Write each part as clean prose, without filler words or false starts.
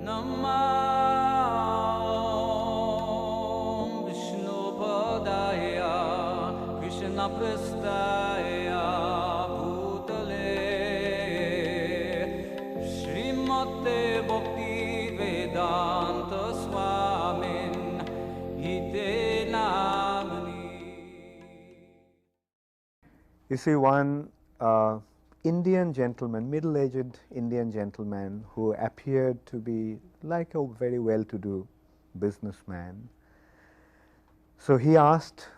Namah Vishnu Padaya Krishna Prastaya Bhutale Srimate Bhakti Vedanta Swamin Ite Namani. You see, one Indian gentleman, middle-aged Indian gentleman who appeared to be like a very well-to-do businessman. So he asked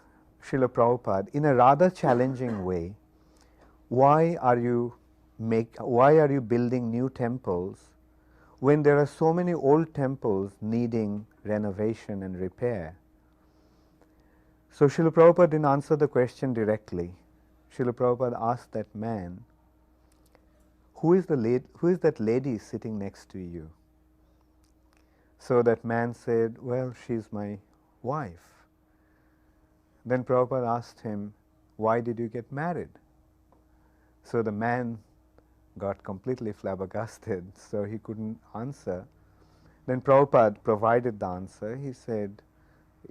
Srila Prabhupada in a rather challenging way, why are you building new temples when there are so many old temples needing renovation and repair? So Srila Prabhupada didn't answer the question directly. Srila Prabhupada asked that man, who is that lady sitting next to you? So that man said, well, she's my wife. Then Prabhupada asked him, why did you get married? So the man got completely flabbergasted, so he couldn't answer. Then Prabhupada provided the answer. He said,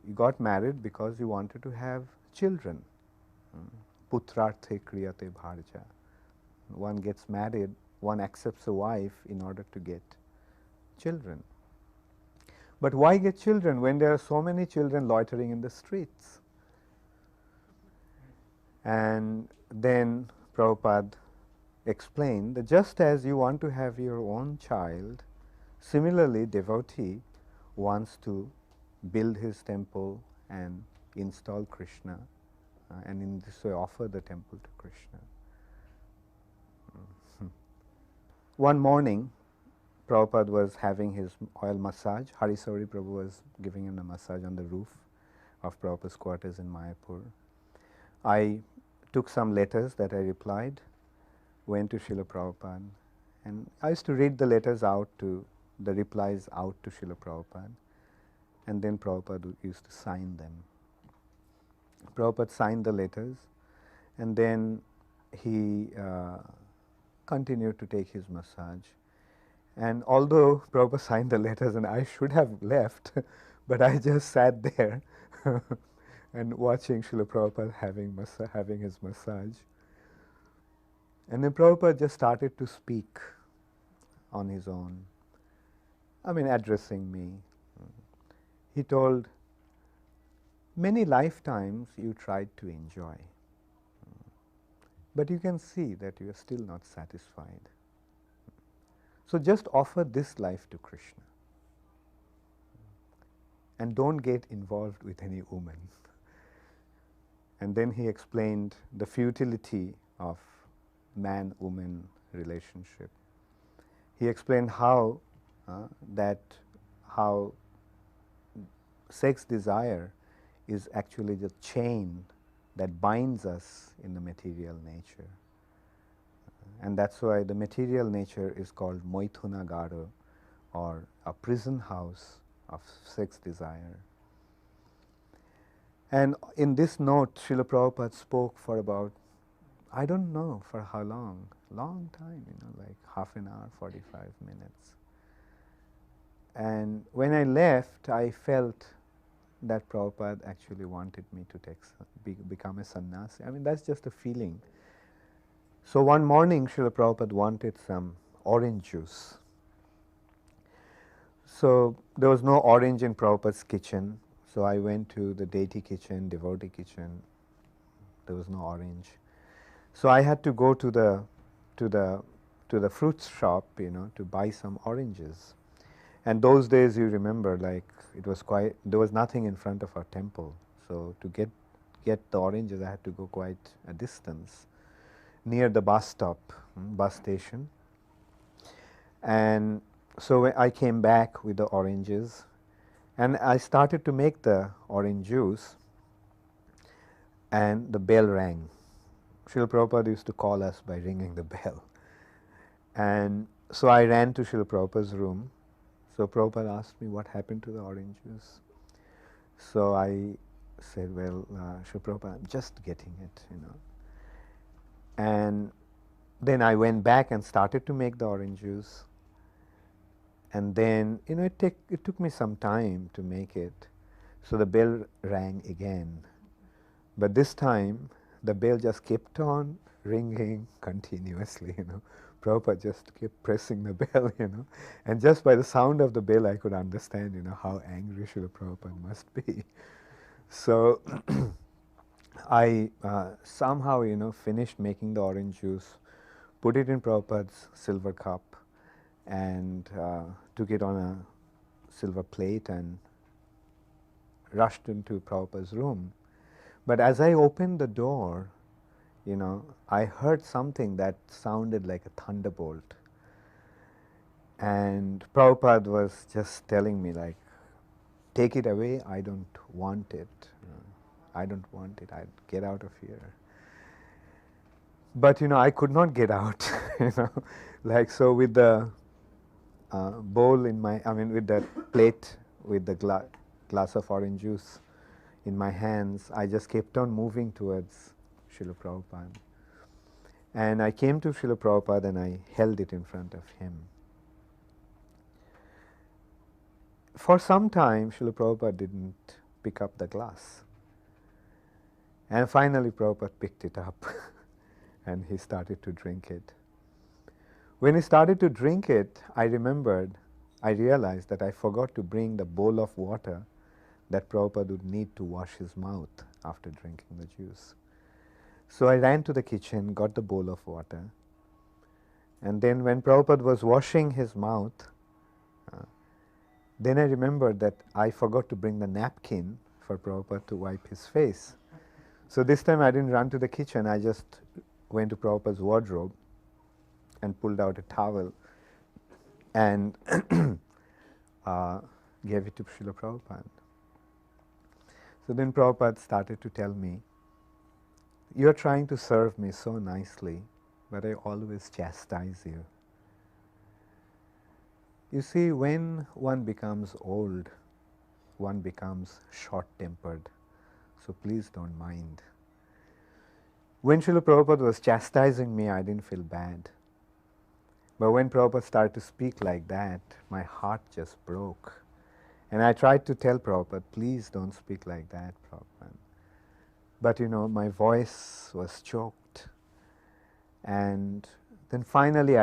you got married because you wanted to have children. Putrarthe kriyate bharja. One gets married, one accepts a wife in order to get children. But why get children when there are so many children loitering in the streets? And then Prabhupada explained that just as you want to have your own child, similarly devotee wants to build his temple and install Krishna, and in this way offer the temple to Krishna. One morning, Prabhupada was having his oil massage. Harisauri Prabhu was giving him a massage on the roof of Prabhupada's quarters in Mayapur. I took some letters that I replied, went to Srila Prabhupada, and I used to read the letters out to, the replies out to Srila Prabhupada, and then Prabhupada used to sign them. Prabhupada signed the letters, and then he continued to take his massage. And although Prabhupada signed the letters and I should have left, but I just sat there and watching Srila Prabhupada having his massage. And then Prabhupada just started to speak on his own, addressing me. He told, many lifetimes you tried to enjoy, but you can see that you are still not satisfied. So just offer this life to Krishna and don't get involved with any woman. And then he explained the futility of man-woman relationship. He explained how sex desire is actually the chain that binds us in the material nature. And that's why the material nature is called Moithunagara, or a prison house of sex desire. And in this note, Srila Prabhupada spoke for about, I don't know for how long time, like half an hour, 45 minutes. And when I left, I felt that Prabhupada actually wanted me to become a sannyasi. That's just a feeling. So one morning, Srila Prabhupada wanted some orange juice. So there was no orange in Prabhupada's kitchen. So I went to the deity kitchen, devotee kitchen. There was no orange. So I had to go to the fruit shop, to buy some oranges. And those days, you remember, like there was nothing in front of our temple. So to get the oranges, I had to go quite a distance near the bus stop, bus station. And so I came back with the oranges, and I started to make the orange juice, and the bell rang. Srila Prabhupada used to call us by ringing the bell. And so I ran to Srila Prabhupada's room. So Prabhupada asked me what happened to the orange juice. So I said, well, Srila Prabhupada, I'm just getting it, And then I went back and started to make the orange juice. And then, it took me some time to make it. So the bell rang again. But this time, the bell just kept on ringing continuously, Prabhupada just kept pressing the bell, And just by the sound of the bell, I could understand, how angry Srila Prabhupada must be. So I somehow, finished making the orange juice, put it in Prabhupada's silver cup, and took it on a silver plate and rushed into Prabhupada's room. But as I opened the door, I heard something that sounded like a thunderbolt. And Prabhupada was just telling me, like, take it away, I don't want it. I don't want it, I'd get out of here. But, I could not get out, Like, so with the bowl in my, with the plate, with the glass of orange juice in my hands, I just kept on moving towards Srila Prabhupada. And I came to Srila Prabhupada and I held it in front of him. For some time, Srila Prabhupada didn't pick up the glass. And finally, Prabhupada picked it up and he started to drink it. When he started to drink it, I realized that I forgot to bring the bowl of water that Prabhupada would need to wash his mouth after drinking the juice. So I ran to the kitchen, got the bowl of water, and then when Prabhupada was washing his mouth, then I remembered that I forgot to bring the napkin for Prabhupada to wipe his face. So this time I didn't run to the kitchen, I just went to Prabhupada's wardrobe and pulled out a towel and gave it to Srila Prabhupada. So then Prabhupada started to tell me, you're trying to serve me so nicely, but I always chastise you. You see, when one becomes old, one becomes short-tempered, so please don't mind. When Srila Prabhupada was chastising me, I didn't feel bad. But when Prabhupada started to speak like that, my heart just broke. And I tried to tell Prabhupada, please don't speak like that, Prabhupada. But my voice was choked. And then finally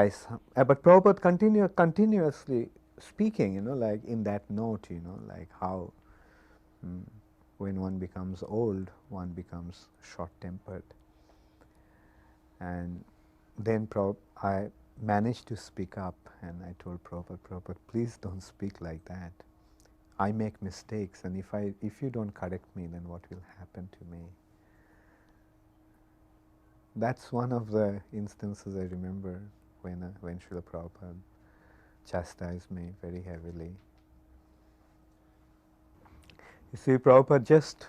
but Prabhupada continuously speaking, like in that note, like how when one becomes old, one becomes short-tempered. And then I managed to speak up and I told Prabhupada, please don't speak like that. I make mistakes, and if you don't correct me, then what will happen to me? That's one of the instances I remember when Srila Prabhupada chastised me very heavily. You see, Prabhupada just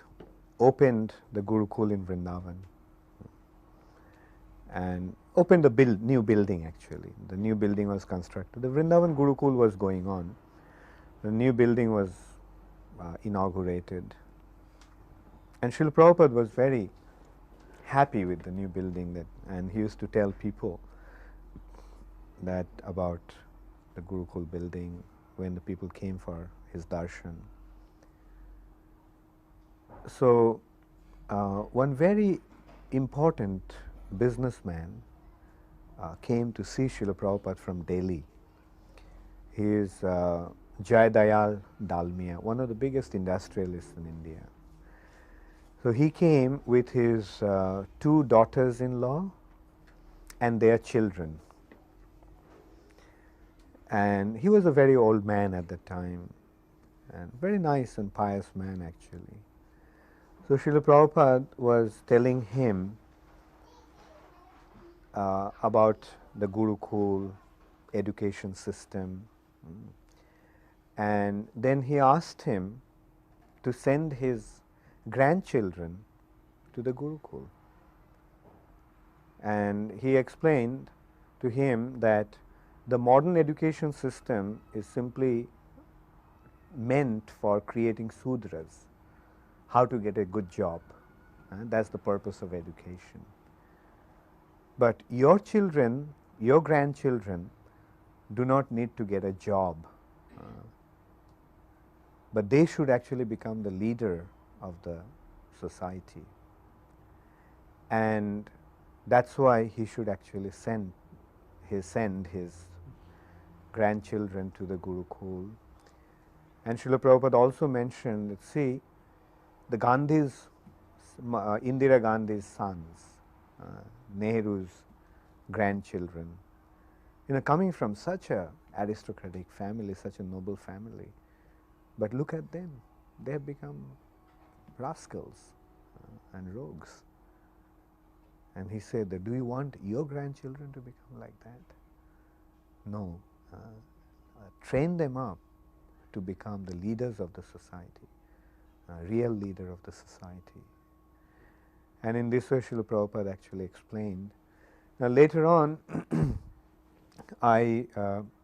opened the Gurukul in Vrindavan and opened the new building actually. The new building was constructed. The Vrindavan Gurukul was going on. The new building was inaugurated. And Srila Prabhupada was very happy with the new building, and he used to tell people that about the Gurukul building when the people came for his darshan. So one very important businessman came to see Srila Prabhupada from Delhi. He is Jai Dayal Dalmia, one of the biggest industrialists in India. So he came with his 2 daughters-in-law and their children. And he was a very old man at that time, and very nice and pious man actually. So Srila Prabhupada was telling him about the Gurukul education system, and then he asked him to send his grandchildren to the Gurukul. And he explained to him that the modern education system is simply meant for creating Sudras, how to get a good job. That's the purpose of education. But your children, your grandchildren, do not need to get a job but they should actually become the leader of the society. And that's why he should actually send his grandchildren to the Gurukul. And Srila Prabhupada also mentioned that, see, the Gandhis, Indira Gandhi's sons, Nehru's grandchildren, coming from such a aristocratic family, such a noble family, but look at them, they have become rascals and rogues. And he said that, do you want your grandchildren to become like that? No. Train them up to become the leaders of the society, real leader of the society. And in this way, Srila Prabhupada actually explained. Now later on, I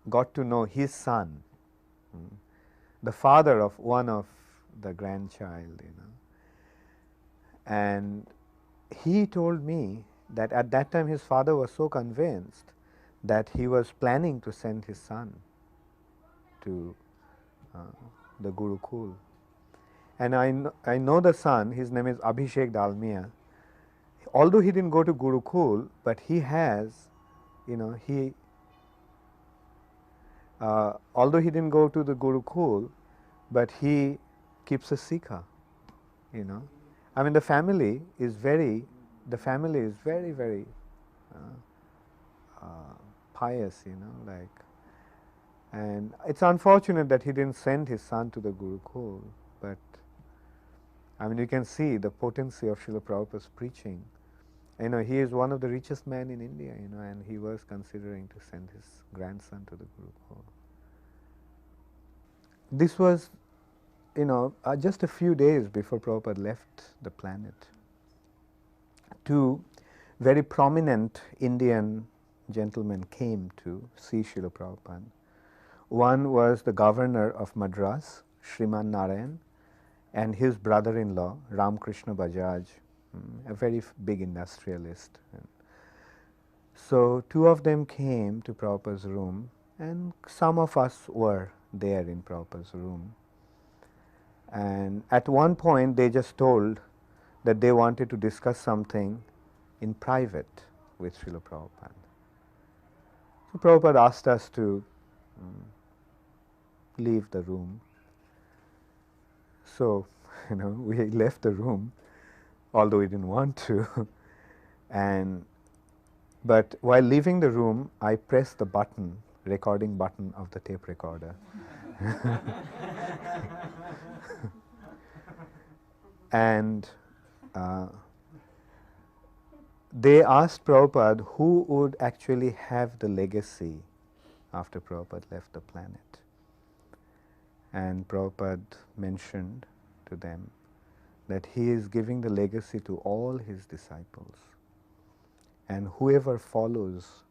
got to know his son, the father of one of the grandchild, and he told me that at that time his father was so convinced that he was planning to send his son to the Gurukul. And I know the son, his name is Abhishek Dalmia. Although he didn't go to Gurukul, but he has, although he didn't go to the Gurukul, but he keeps a sikha, I mean, the family is very, very pious, and it's unfortunate that he didn't send his son to the Gurukul, but I mean, you can see the potency of Srila Prabhupada's preaching. He is one of the richest men in India, and he was considering to send his grandson to the Gurukul. This was, just a few days before Prabhupada left the planet. Two very prominent Indian gentlemen came to see Srila Prabhupada. One was the governor of Madras, Sriman Narayan, and his brother-in-law, Ramkrishna Bajaj, a very big industrialist. So two of them came to Prabhupada's room, and some of us were there in Prabhupada's room. And at one point they just told that they wanted to discuss something in private with Srila Prabhupada. So Prabhupada asked us to leave the room. So, we left the room, although we didn't want to. But while leaving the room, I pressed the recording button of the tape recorder. And they asked Prabhupada who would actually have the legacy after Prabhupada left the planet. And Prabhupada mentioned to them that he is giving the legacy to all his disciples, and whoever follows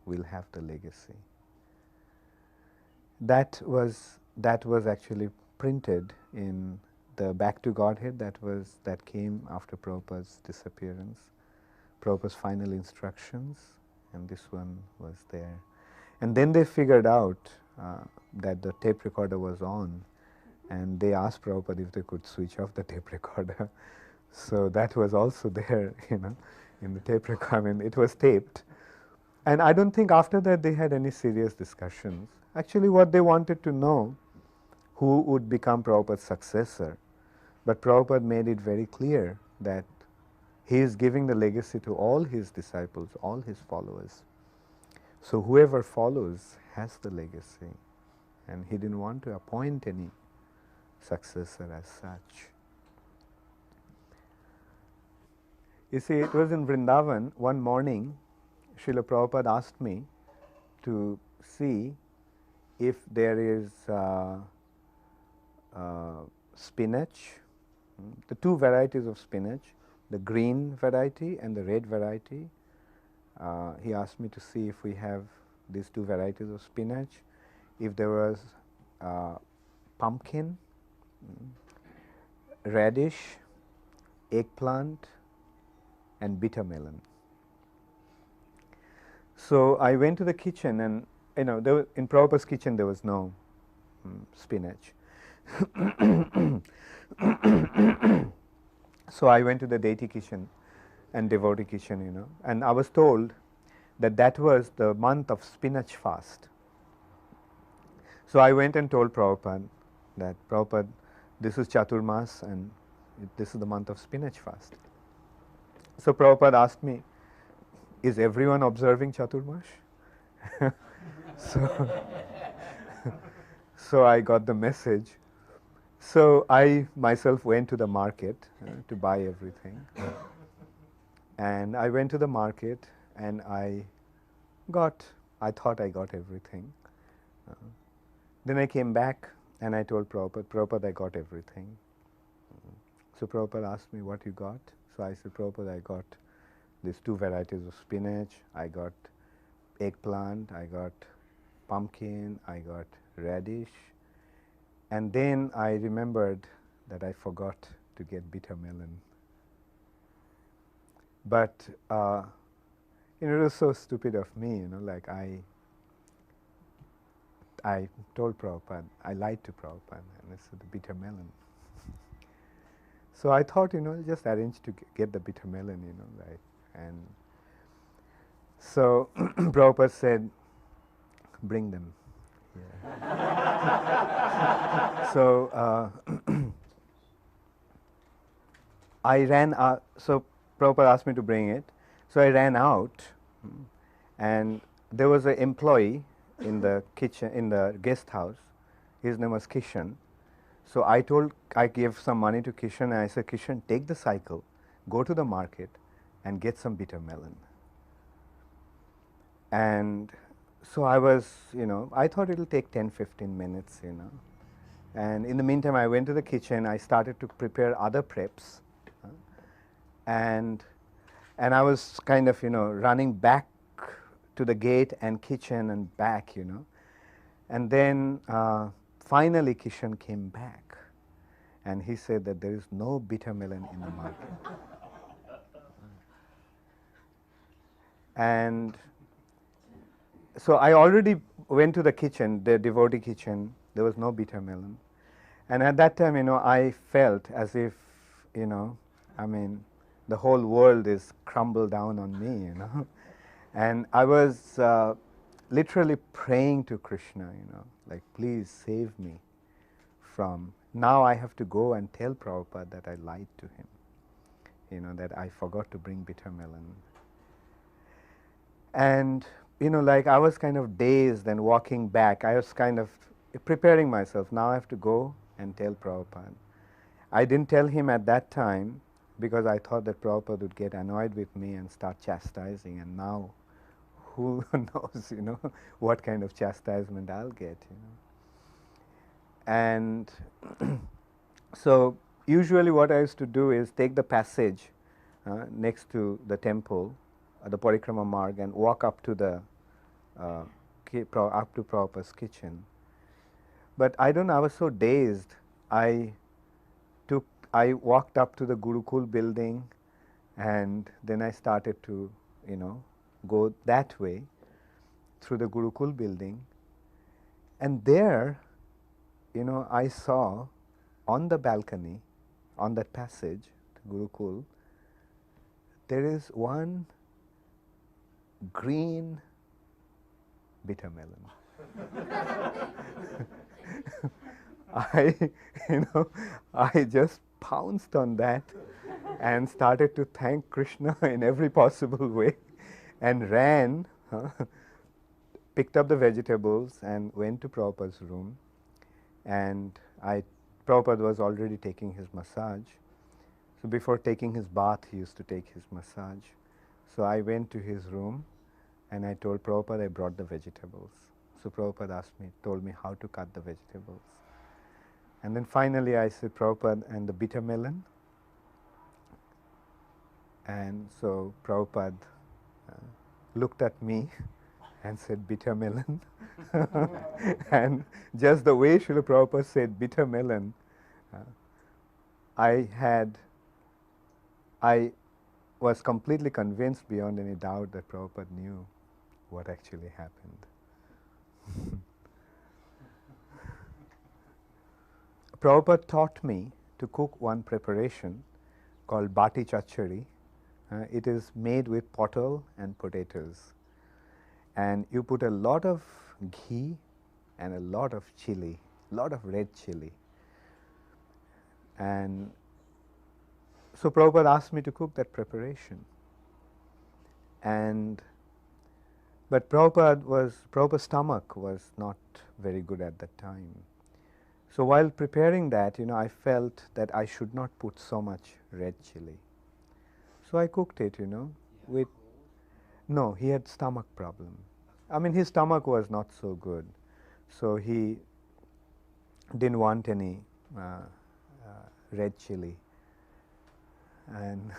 will have the legacy. That was actually printed in the Back to Godhead that came after Prabhupada's disappearance, Prabhupada's final instructions, and this one was there. And then they figured out that the tape recorder was on, and they asked Prabhupada if they could switch off the tape recorder. So that was also there, in the tape recorder. I mean, it was taped. And I don't think after that they had any serious discussions. Actually, what they wanted to know, who would become Prabhupada's successor. But Prabhupada made it very clear that he is giving the legacy to all his disciples, all his followers. So whoever follows has the legacy. And he didn't want to appoint any successor as such. You see, it was in Vrindavan, one morning, Srila Prabhupada asked me to see if there is spinach, the two varieties of spinach, the green variety and the red variety. He asked me to see if we have these two varieties of spinach, if there was pumpkin, radish, eggplant, and bitter melon. So I went to the kitchen, and in Prabhupada's kitchen there was no spinach. So I went to the deity kitchen and devotee kitchen, and I was told that that was the month of spinach fast. So I went and told Prabhupada that, Prabhupada, this is Chaturmas and this is the month of spinach fast. So Prabhupada asked me, is everyone observing Chaturmas? so, so I got the message. So I myself went to the market to buy everything. And I went to the market and I thought I got everything. Then I came back and I told Prabhupada, I got everything. So Prabhupada asked me, what you got? So I said, Prabhupada, I got these 2 varieties of spinach, I got eggplant, I got pumpkin, I got radish. And then I remembered that I forgot to get bitter melon. But it was so stupid of me, like I told Prabhupada, I lied to Prabhupada, and I said the bitter melon. So I thought, just arrange to get the bitter melon, like, and so Prabhupada said, bring them. Yeah. So I ran out. So Prabhupada asked me to bring it. So I ran out, and there was an employee in the kitchen, in the guest house. His name was Kishan. So I gave some money to Kishan, and I said, Kishan, take the cycle, go to the market, and get some bitter melon. And so I was, I thought it'll take 10-15 minutes, And in the meantime, I went to the kitchen. I started to prepare other preps, and I was kind of, running back to the gate and kitchen and back, And then finally Kishan came back, and he said that there is no bitter melon in the market. And so I already went to the kitchen, the devotee kitchen. There was no bitter melon. And at that time, I felt as if, the whole world is crumbled down on me, And I was literally praying to Krishna, like, please save me from, now I have to go and tell Prabhupada that I lied to him, that I forgot to bring bitter melon. And, like I was kind of dazed and walking back. I was kind of preparing myself. Now I have to go and tell Prabhupada. I didn't tell him at that time because I thought that Prabhupada would get annoyed with me and start chastising. And now, who knows, what kind of chastisement I'll get, And so usually what I used to do is take the passage next to the temple, the Parikrama Marg, and walk up to the up to Prabhupada's kitchen. But I don't know, I was so dazed. I walked up to the Gurukul building, and then I started to, go that way through the Gurukul building. And there, I saw on the balcony, on that passage, to Gurukul, there is one green bitter melon. I just pounced on that and started to thank Krishna in every possible way, and ran, picked up the vegetables and went to Prabhupada's room. And Prabhupada was already taking his massage. So before taking his bath, he used to take his massage. So I went to his room and I told Prabhupada I brought the vegetables. So Prabhupada told me how to cut the vegetables. And then finally I said, Prabhupada, and the bitter melon? And so Prabhupada looked at me and said, bitter melon. And just the way Srila Prabhupada said bitter melon, I was completely convinced beyond any doubt that Prabhupada knew what actually happened. Prabhupada taught me to cook one preparation called Bhakti Charu. It is made with pottle and potatoes. And you put a lot of ghee and a lot of chili, lot of red chili. And so Prabhupada asked me to cook that preparation. And but Prabhupada's stomach was not very good at that time. So while preparing that, I felt that I should not put so much red chili. So I cooked it, with, no, he had stomach problem. I mean, his stomach was not so good. So he didn't want any red chili. And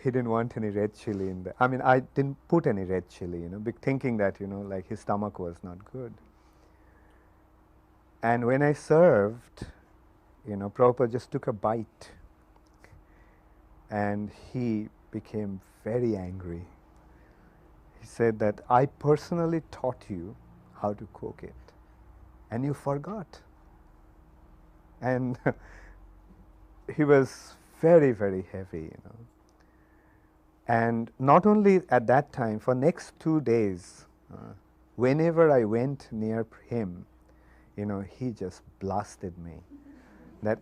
he didn't want any red chili in there. I mean, I didn't put any red chili, thinking that, like his stomach was not good. And when I served, Prabhupada just took a bite and he became very angry. He said that I personally taught you how to cook it and you forgot. And he was very, very heavy, And not only at that time, for next 2 days, whenever I went near him, he just blasted me. That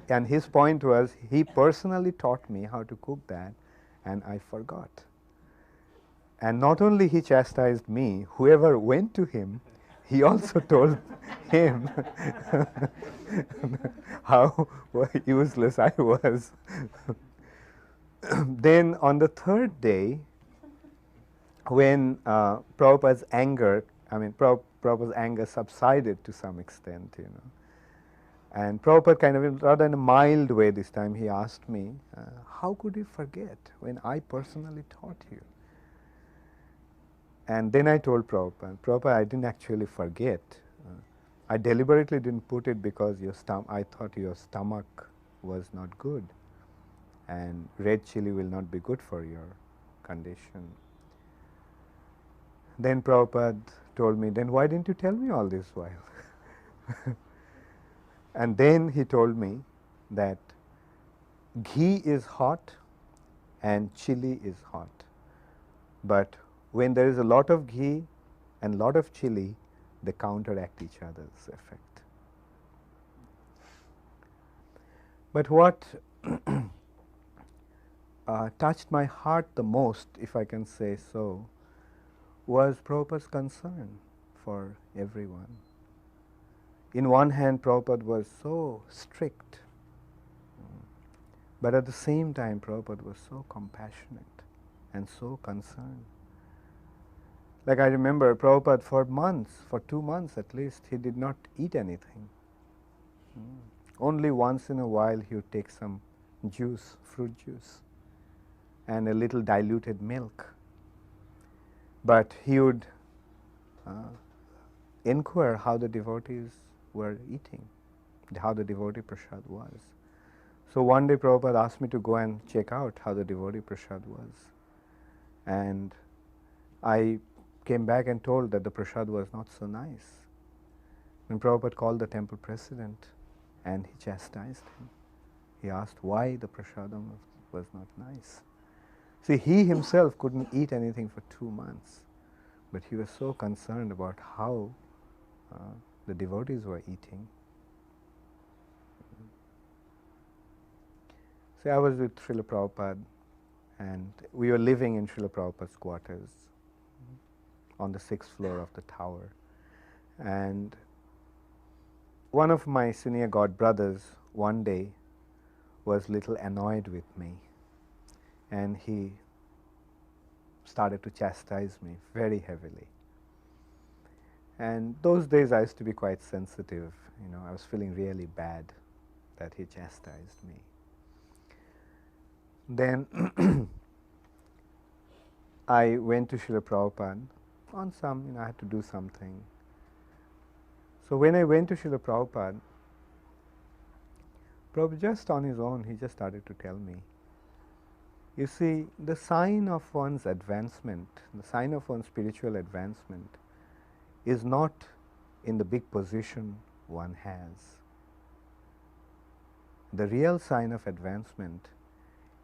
and his point was, he personally taught me how to cook that, and I forgot. And not only he chastised me, whoever went to him, he also told him how useless I was. Then on the third day, when Prabhupada's anger, Prabhupada's anger subsided to some extent, And Prabhupada kind of, rather in a mild way this time, he asked me, how could you forget when I personally taught you? And then I told Prabhupada, I didn't actually forget. I deliberately didn't put it because I thought your stomach was not good. And red chili will not be good for your condition. Then Prabhupada told me, then why didn't you tell me all this while? And then he told me that ghee is hot and chili is hot. But when there is a lot of ghee and lot of chili, they counteract each other's effect. But what touched my heart the most, if I can say so, was Prabhupada's concern for everyone. In one hand, Prabhupada was so strict, but at the same time, Prabhupada was so compassionate and so concerned. Like I remember Prabhupada for months, for 2 months at least, he did not eat anything. Only once in a while he would take some juice, fruit juice, and a little diluted milk. But he would inquire how the devotees were eating, how the devotee prasad was. So one day Prabhupada asked me to go and check out how the devotee prasad was. And I came back and told that the prasad was not so nice. When Prabhupada called the temple president and he chastised him, he asked why the prasadam was not nice. See, he himself couldn't eat anything for 2 months, but he was so concerned about how the devotees were eating. See, I was with Srila Prabhupada, and we were living in Srila Prabhupada's quarters on the 6th floor of the tower. And one of my senior god brothers one day was little annoyed with me, and he started to chastise me very heavily. And those days I used to be quite sensitive, I was feeling really bad that he chastised me. Then I went to Srila Prabhupada on some, I had to do something. So when I went to Srila Prabhupada, Prabhupada just on his own, he just started to tell me, you see, the sign of one's advancement, the sign of one's spiritual advancement is not in the big position one has. The real sign of advancement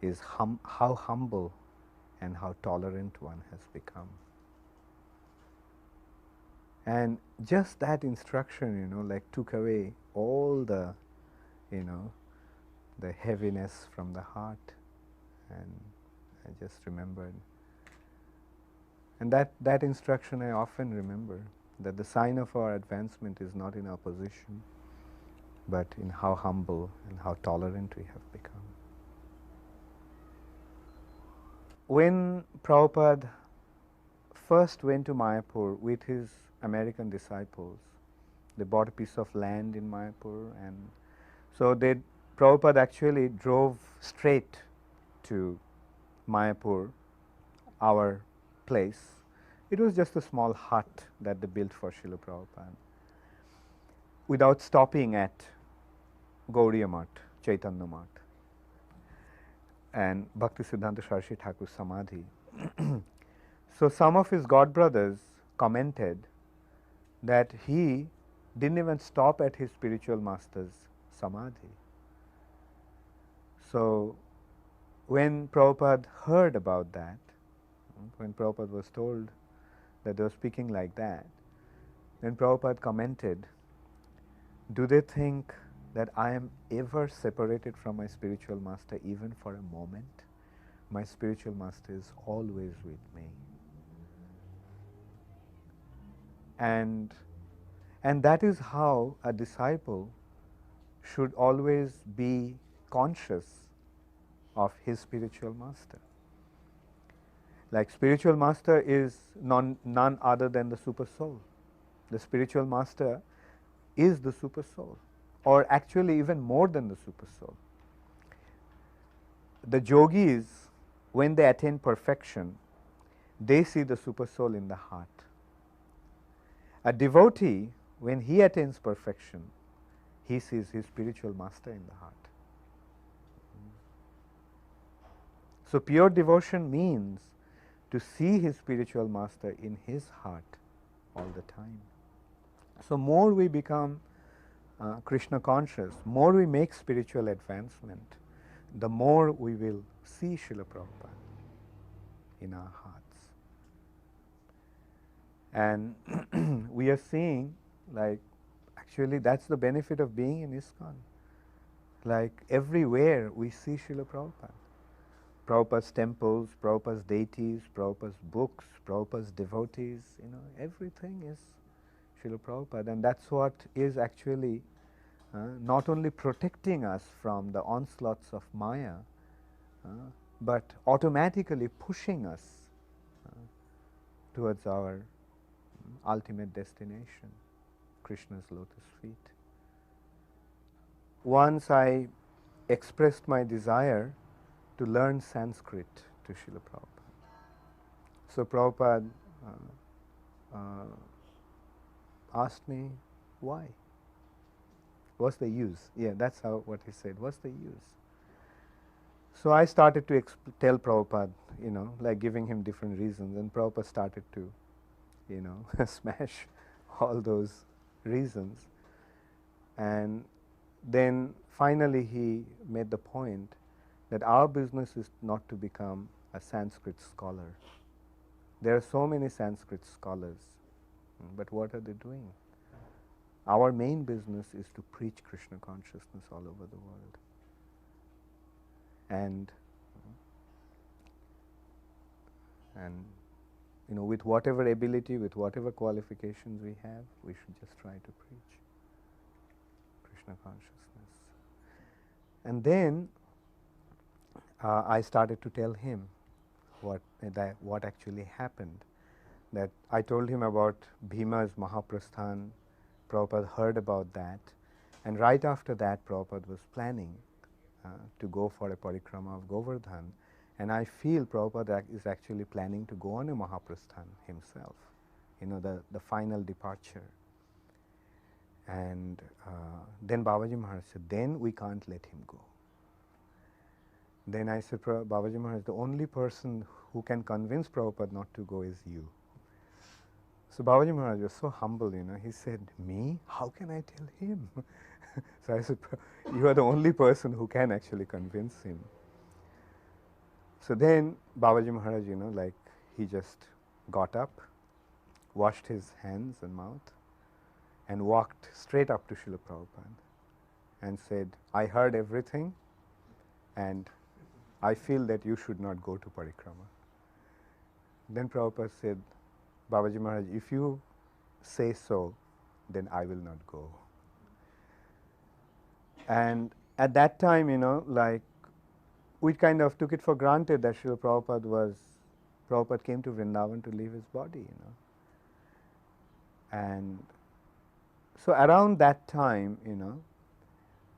is how humble and how tolerant one has become. And just that instruction, like took away all the, the heaviness from the heart. And I just remembered. And that instruction I often remember, that the sign of our advancement is not in our position, but in how humble and how tolerant we have become. When Prabhupada first went to Mayapur with his American disciples, they bought a piece of land in Mayapur, and so Prabhupada actually drove straight to Mayapur, our place. It was just a small hut that they built for Srila Prabhupada, without stopping at Gauriya Math, Chaitanya Math, and Bhakti Siddhanta Saraswati Thakur's Samadhi. So some of his godbrothers commented that he didn't even stop at his spiritual master's Samadhi. So when Prabhupada heard about that, when Prabhupada was told that they were speaking like that, then Prabhupada commented, do they think that I am ever separated from my spiritual master even for a moment? My spiritual master is always with me. And that is how a disciple should always be conscious of his spiritual master. Like spiritual master is none other than the super soul. The spiritual master is the super soul, or actually even more than the super soul. The yogis, when they attain perfection, they see the super soul in the heart. A devotee, when he attains perfection, he sees his spiritual master in the heart. So pure devotion means to see his spiritual master in his heart all the time. So more we become Krishna conscious, more we make spiritual advancement, the more we will see Srila Prabhupada in our hearts. And we are seeing, like, actually that's the benefit of being in ISKCON. Like everywhere we see Srila Prabhupada. Prabhupada's temples, Prabhupada's deities, Prabhupada's books, Prabhupada's devotees, everything is Srila Prabhupada. And that's what is actually not only protecting us from the onslaughts of Maya, but automatically pushing us towards our ultimate destination, Krishna's lotus feet. Once I expressed my desire to learn Sanskrit to Srila Prabhupada. So Prabhupada asked me, why? What's the use? Yeah, that's what he said. What's the use? So I started to tell Prabhupada, like giving him different reasons, and Prabhupada started to, smash all those reasons. And then finally he made the point that our business is not to become a Sanskrit scholar. There are so many Sanskrit scholars, but what are they doing? Our main business is to preach Krishna consciousness all over the world. And with whatever ability, with whatever qualifications we have, we should just try to preach Krishna consciousness. And then I started to tell him what actually happened. That I told him about Bhima's Mahaprasthan. Prabhupada heard about that, and right after that Prabhupada was planning to go for a parikrama of Govardhan, and I feel Prabhupada is actually planning to go on a Mahaprasthan himself, the final departure. And then Babaji Maharaj said, then we can't let him go. Then I said, Babaji Maharaj, the only person who can convince Prabhupada not to go is you. So Babaji Maharaj was so humble, he said, me? How can I tell him? So I said, you are the only person who can actually convince him. So then Babaji Maharaj, he just got up, washed his hands and mouth, and walked straight up to Srila Prabhupada and said, I heard everything, and I feel that you should not go to Parikrama. Then Prabhupada said, Babaji Maharaj, if you say so, then I will not go. And at that time, we kind of took it for granted that Srila Prabhupada came to Vrindavan to leave his body, And so around that time,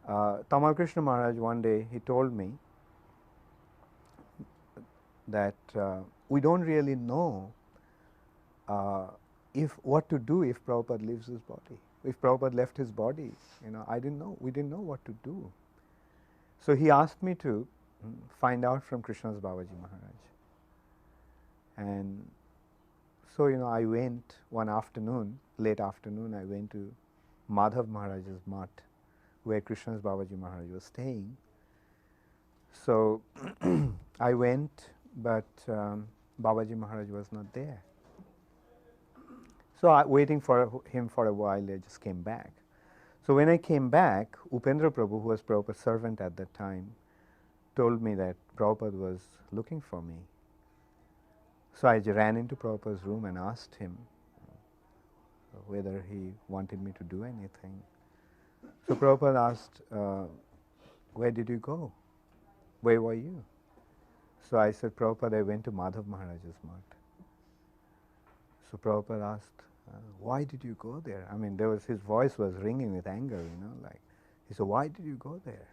Tamal Krishna Maharaj one day, he told me that we don't really know what to do if Prabhupada leaves his body. If Prabhupada left his body, we didn't know what to do. So he asked me to find out from Krishna's Babaji Maharaj. And so, I went one afternoon, late afternoon, I went to Madhav Maharaj's mat, where Krishna's Babaji Maharaj was staying. So I went, but Babaji Maharaj was not there. So waiting for him for a while, I just came back. So when I came back, Upendra Prabhu, who was Prabhupada's servant at that time, told me that Prabhupada was looking for me. So I ran into Prabhupada's room and asked him whether he wanted me to do anything. So Prabhupada asked, where did you go? Where were you? So I said, Prabhupada, I went to Madhav Maharaj's mat. So Prabhupada asked, why did you go there? I mean, his voice was ringing with anger, he said, why did you go there?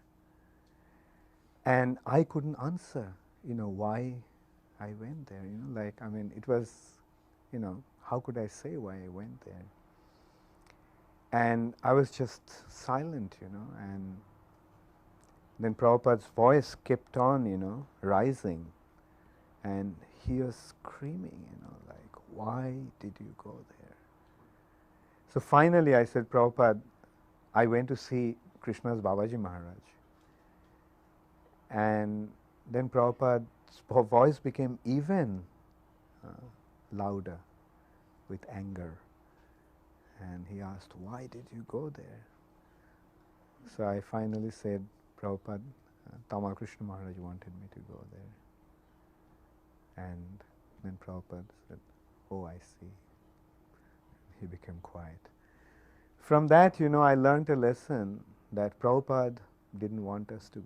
And I couldn't answer, why I went there, it was, how could I say why I went there? And I was just silent, and then Prabhupada's voice kept on, rising, and he was screaming, why did you go there? So finally I said, Prabhupada, I went to see Krishna's Babaji Maharaj. And then Prabhupada's voice became even louder with anger. And he asked, why did you go there? So I finally said, Prabhupada, Tamal Krishna Maharaj wanted me to go there. And then Prabhupada said, oh, I see. He became quiet. From that, I learned a lesson that Prabhupada didn't want us to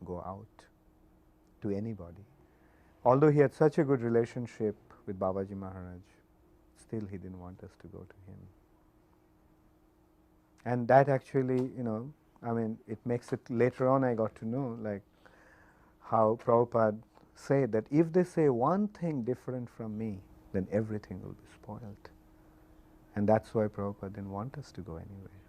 go out to anybody. Although he had such a good relationship with Babaji Maharaj, still he didn't want us to go to him. And that actually, it makes it, later on I got to know, how Prabhupada said that if they say one thing different from me, then everything will be spoiled. And that's why Prabhupada didn't want us to go anywhere.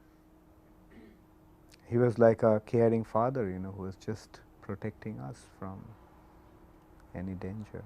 He was like a caring father, who was just protecting us from any danger.